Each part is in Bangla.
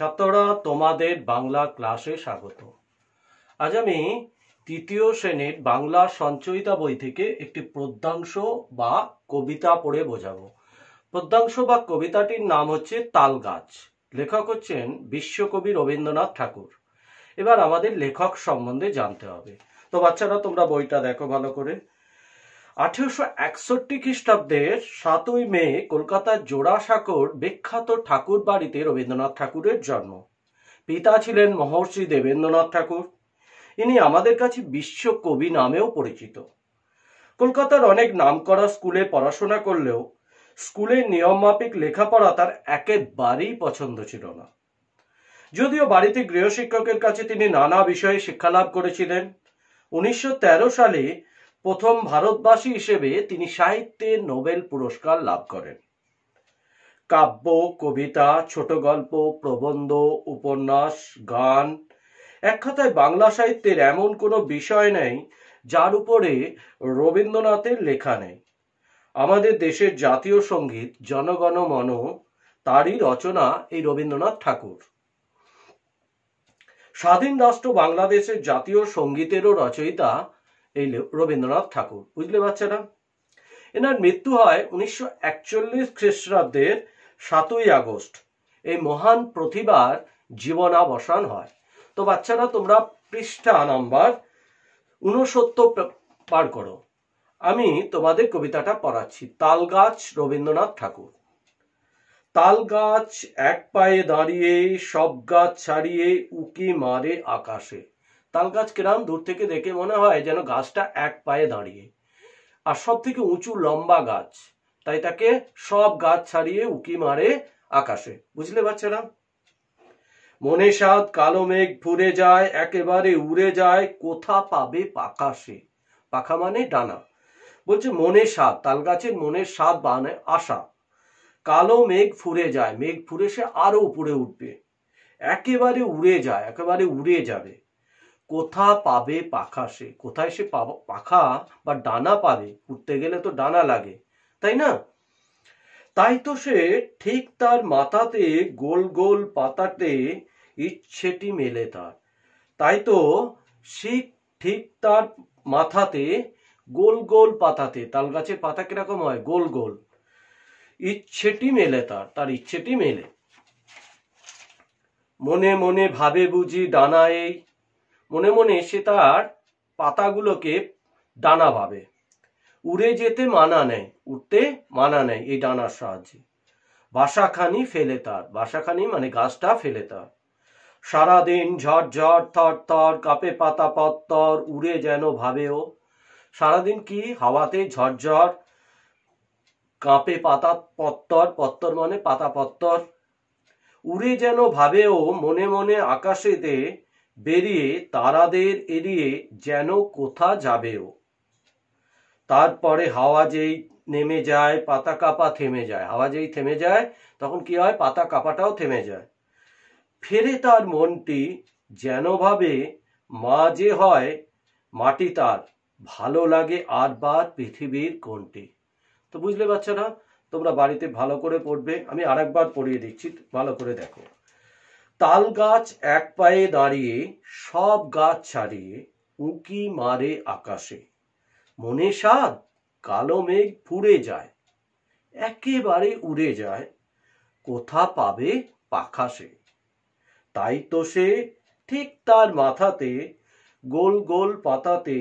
ছাত্ররা তোমাদের বাংলা ক্লাসে স্বাগত। আজ আমি তৃতীয় শ্রেণীর বাংলা সঞ্চয়িতা বই থেকে একটি পদ্যাংশ বা কবিতা পড়ে বোঝাবো। পদ্যাংশ বা কবিতাটির নাম হচ্ছে তালগাছ। লেখক হচ্ছেন বিশ্বকবি রবীন্দ্রনাথ ঠাকুর। এবার আমাদের লেখক সম্বন্ধে জানতে হবে। তো বাচ্চারা তোমরা বইটা দেখো ভালো করে। 1861 খ্রিস্টাব্দের 7ই মে কলকাতার জোড়াসাঁকোর বিখ্যাত ঠাকুর বাড়িতে রবীন্দ্রনাথ ঠাকুরের জন্ম। পিতা ছিলেন মহর্ষি দেবেন্দ্রনাথ ঠাকুর। ইনি আমাদের কাছে বিশ্বকবি নামেও পরিচিত। কলকাতার অনেক নামকরা স্কুলে পড়াশোনা করলেও স্কুলের নিয়মমাফিক লেখাপড়া তার একেবারেই পছন্দ ছিল না। যদিও বাড়িতে গৃহশিক্ষকের কাছে তিনি নানা বিষয়ে শিক্ষালাভ করেছিলেন। 1913 সালে প্রথম ভারতবাসী হিসেবে তিনি সাহিত্যে নোবেল পুরস্কার লাভ করেন। কাব্য, কবিতা, ছোট গল্প, প্রবন্ধ, উপন্যাস, গান, এক কথায় বাংলা সাহিত্যের এমন কোনো বিষয় নেই যার উপরে রবীন্দ্রনাথের লেখা নেই। আমাদের দেশের জাতীয় সঙ্গীত জনগণ মন তারই রচনা এই রবীন্দ্রনাথ ঠাকুর। স্বাধীন রাষ্ট্র বাংলাদেশের জাতীয় সঙ্গীতেরও রচয়িতা এই রবীন্দ্রনাথ ঠাকুর। বুঝলে বাচ্চারা? এনার মৃত্যু হয় 1941 খ্রিস্টাব্দের 7ই আগস্ট। এই মহান প্রতিভার জীবনাবসান হয়। তো বাচ্চারা তোমরা পৃষ্ঠা নাম্বার 69 পার করো। আমি তোমাদের কবিতাটা পড়াচ্ছি। তালগাছ, রবীন্দ্রনাথ ঠাকুর। তাল গাছ এক পায়ে দাঁড়িয়ে সব গাছ ছাড়িয়ে উকি মারে আকাশে। তাল গাছ কিরম দূর থেকে দেখে মনে হয় যেন গাছটা এক পায়ে দাঁড়িয়ে, আর সব থেকে উঁচু লম্বা গাছ, তাই তাকে সব গাছ ছাড়িয়ে উকি মারে আকাশে। বুঝলে বাচ্চারা? মনে সাদ কালো মেঘ ফুরে যায়, একেবারে উড়ে যায়, কোথা পাবে পাখা সে। পাখা মানে ডানা। বলছে মনে সাদ, তাল গাছের মনের সাদ মানে আশা। কালো মেঘ ফুরে যায়, মেঘ ফুরে সে আরো উপরে উঠবে, একেবারে উড়ে যায়, একেবারে উড়ে যাবে। কোথা পাবে পাখা সে, কোথায় সে পাখা বা ডানা পাবে? উঠতে গেলে তো ডানা লাগে, তাই না? তাই তো সে ঠিক তার মাথাতে গোল গোল পাতাতে ইচ্ছেটি মেলে তার। তাই তো সে ঠিক তার মাথাতে গোল গোল পাতাতে, তাল গাছের পাতা কিরকম হয়? গোল গোল। ইচ্ছেটি মেলে তার, তার ইচ্ছেটি মেলে। মনে মনে ভাবে বুঝি ডানা এই, মনে মনে সে তার পাতাগুলোকে ডানা ভাবে। উড়ে যেতে মানা নেয়, উঠতে মানা নেয় এই ডানার সাহায্যে। বাসাখানি ফেলে তার, বাসাখানি মানে গাছটা ফেলে তার। সারাদিন ঝড় থর থর কাঁপে পাতা পত্তর, উড়ে যেন ভাবেও। সারাদিন কি? হাওয়াতে ঝড় কাঁপে পাতা পত্তর, পত্তর মানে পাতা পত্তর। উড়ে যেন ভাবেও মনে মনে আকাশেতে বেরিয়ে তারাদের এড়িয়ে যেন কোথা যাবেও। তারপরে হাওয়া যেই নেমে যায়, পাতা কাঁপা থেমে যায়। হাওয়া যেই থেমে যায় তখন কি হয়? পাতা কাঁপাটাও থেমে যায়। ফেরে তার মনটি যেন ভাবে মা যে হয় মাটি তার, ভালো লাগে আরবার পৃথিবীর কোনটি। তো বুঝলে বাচ্চারা? তোমরা বাড়িতে ভালো করে পড়বে। আমি আরেকবার পড়িয়ে দিচ্ছি, ভালো করে দেখো। তাল গাছ এক পায়ে দাঁড়িয়ে সব গাছ ছাড়িয়ে উঁকি মারে আকাশে। মনে সাদ কালো মেঘ ফুরে যায়, একেবারে উড়ে যায়, কোথা পাবে পাখা সে। তাই তো সে ঠিক তার মাথাতে গোল গোল পাতাতে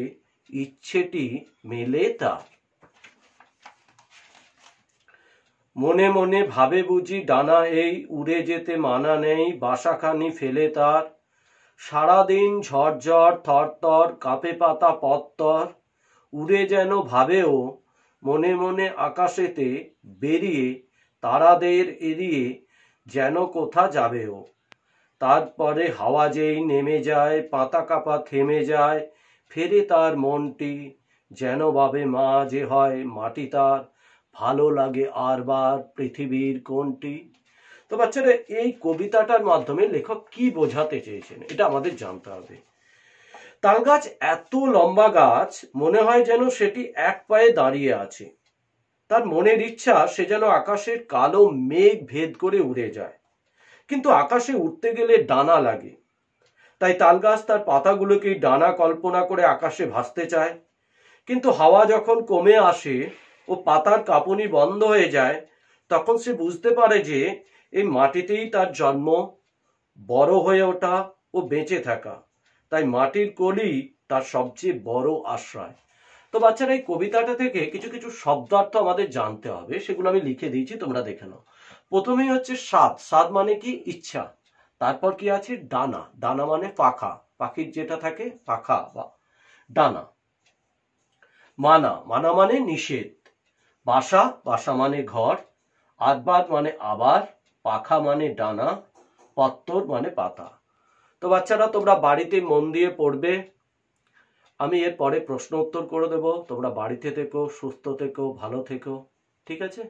ইচ্ছেটি মেলে তার। মনে মনে ভাবে বুঝি ডানা এই, উড়ে যেতে মানা নেই, বাসাখানি ফেলে তার। সারাদিন ঝড় থরথর কাঁপে পাতা পত্তর, উড়ে যেন ভাবেও মনে মনে আকাশেতে বেরিয়ে তারাদের এড়িয়ে যেন কোথা যাবেও। তারপরে হাওয়া যেই নেমে যায়, পাতা কাঁপা থেমে যায়, ফেরে তার মনটি যেন ভাবে মা যে হয় মাটি তার, ভালো লাগে আরবার পৃথিবীর কোনটি। তো বাচ্চারা, এই কবিতাটার মাধ্যমে লেখক কি বোঝাতে চেয়েছেন এটা আমাদের জানতে হবে। তাল গাছ এত লম্বা গাছ, মনে হয় যেন সেটি এক পায়ে দাঁড়িয়ে আছে। তার মনের ইচ্ছা সে যেন আকাশের কালো মেঘ ভেদ করে উড়ে যায়, কিন্তু আকাশে উঠতে গেলে ডানা লাগে, তাই তালগাছ তার পাতাগুলোকেই ডানা কল্পনা করে আকাশে ভাসতে চায়। কিন্তু হাওয়া যখন কমে আসে ও পাতার কাঁপুনি বন্ধ হয়ে যায়, তখন সে বুঝতে পারে যে এই মাটিতেই তার জন্ম, বড় হয়ে ওঠা ও বেঁচে থাকা। তাই মাটির কোলই তার সবচেয়ে বড় আশ্রয়। তো বাচ্চারা, এই কবিতাটা থেকে কিছু কিছু শব্দার্থ আমাদের জানতে হবে, সেগুলো আমি লিখে দিয়েছি, তোমরা দেখে নাও। প্রথমেই হচ্ছে সাদ। সাদ মানে কি? ইচ্ছা। তারপর কি আছে? ডানা। ডানা মানে পাখা, পাখির যেটা থাকে পাখা বা ডানা। মানা। মানা মানে নিষেধ। বাসা। বাসা মানে ঘর। আদবাদ মানে আবার। পাখা মানে ডানা। পত্তর মানে পাতা। তো বাচ্চারা, তোমরা বাড়িতে মন দিয়ে পড়বে, আমি এর পরে প্রশ্ন উত্তর করে দেব। তোমরা বাড়িতে থেকো, সুস্থ থেকো, ভালো থেকো, ঠিক আছে?